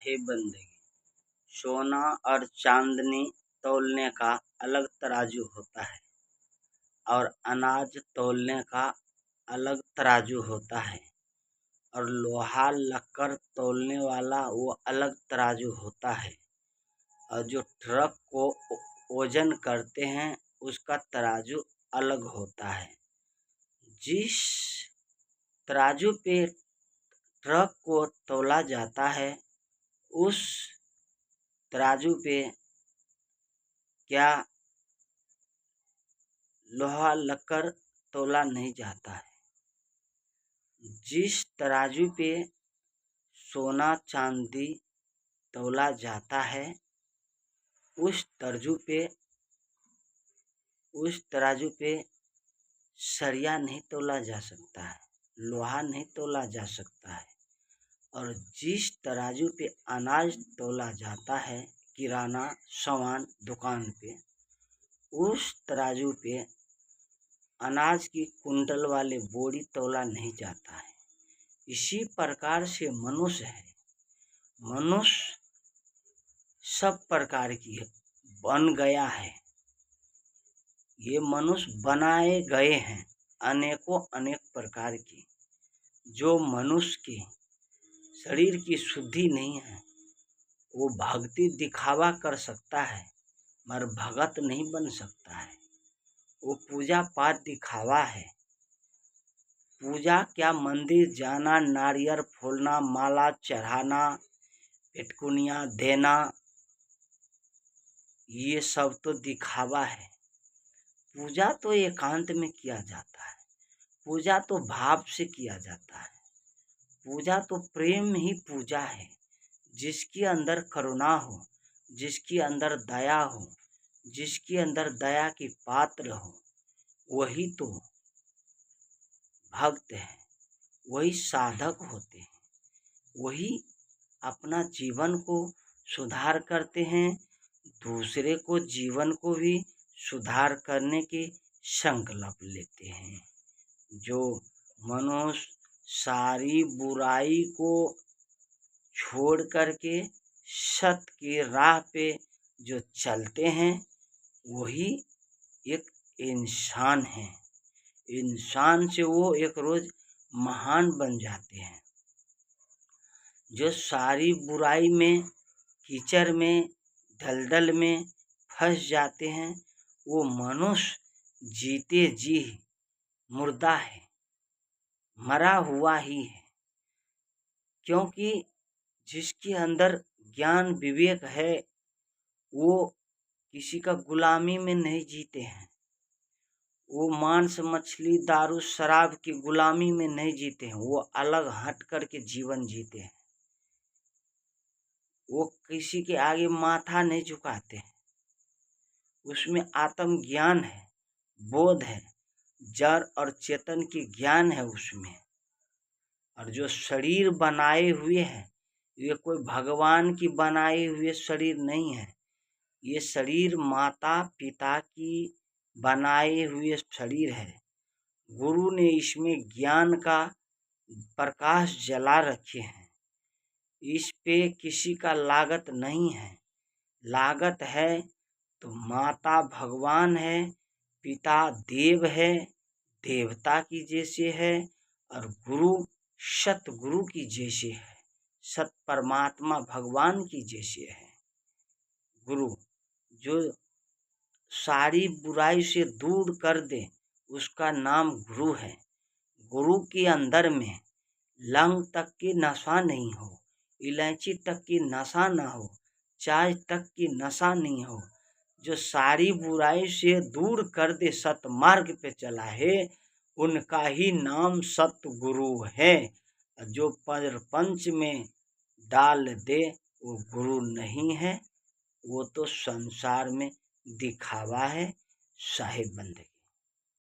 हे बंदगी, सोना और चांदनी तौलने का अलग तराजू होता है और अनाज तौलने का अलग तराजू होता है और लोहा लक्कर तौलने वाला वो अलग तराजू होता है और जो ट्रक को वजन करते हैं उसका तराजू अलग होता है। जिस तराजू पे ट्रक को तौला जाता है उस तराजू पे क्या लोहा लक्कर तौला नहीं जाता है। जिस तराजू पे सोना चांदी तौला जाता है उस तराजू पे सरिया नहीं तौला जा सकता है, लोहा नहीं तौला जा सकता है। और जिस तराजू पे अनाज तौला जाता है किराना सामान दुकान पे, उस तराजू पे अनाज की कुंटल वाले बोरी तौला नहीं जाता है। इसी प्रकार से मनुष्य है। मनुष्य सब प्रकार की बन गया है। ये मनुष्य बनाए गए हैं अनेकों अनेक प्रकार की। जो मनुष्य के शरीर की शुद्धि नहीं है वो भक्ति दिखावा कर सकता है मगर भगत नहीं बन सकता है। वो पूजा पाठ दिखावा है। पूजा क्या, मंदिर जाना, नारियल फोड़ना, माला चढ़ाना, पेटकुनिया देना, ये सब तो दिखावा है। पूजा तो एकांत में किया जाता है। पूजा तो भाव से किया जाता है। पूजा तो प्रेम ही पूजा है। जिसके अंदर करुणा हो, जिसके अंदर दया हो, जिसके अंदर दया की पात्र हो, वही तो भक्त है, वही साधक होते हैं, वही अपना जीवन को सुधार करते हैं, दूसरे को जीवन को भी सुधार करने के संकल्प लेते हैं। जो मनुष्य सारी बुराई को छोड़ करके सत्य की राह पे जो चलते हैं वही एक इंसान है। इंसान से वो एक रोज महान बन जाते हैं। जो सारी बुराई में, कीचड़ में, दलदल में फंस जाते हैं वो मनुष्य जीते जी मुर्दा है, मरा हुआ ही है। क्योंकि जिसके अंदर ज्ञान विवेक है वो किसी का गुलामी में नहीं जीते हैं। वो मांस मछली दारू शराब की गुलामी में नहीं जीते हैं। वो अलग हट करके जीवन जीते हैं। वो किसी के आगे माथा नहीं झुकाते हैं। उसमें आत्म ज्ञान है, बोध है, जड़ और चेतन की ज्ञान है उसमें। और जो शरीर बनाए हुए हैं ये कोई भगवान की बनाए हुए शरीर नहीं है। ये शरीर माता पिता की बनाए हुए शरीर है। गुरु ने इसमें ज्ञान का प्रकाश जला रखे हैं। इस पे किसी का लागत नहीं है। लागत है तो माता भगवान है, पिता देव है, देवता की जैसे है, और गुरु सतगुरु की जैसे है, सत परमात्मा भगवान की जैसे है। गुरु जो सारी बुराई से दूर कर दे उसका नाम गुरु है। गुरु के अंदर में लंग तक की नशा नहीं हो, इलायची तक की नशा ना हो, चाय तक की नशा नहीं हो। जो सारी बुराई से दूर कर दे, सतमार्ग पे चला है, उनका ही नाम सतगुरु है। जो प्रपंच में डाल दे वो गुरु नहीं है, वो तो संसार में दिखावा है। साहिब बंदगी।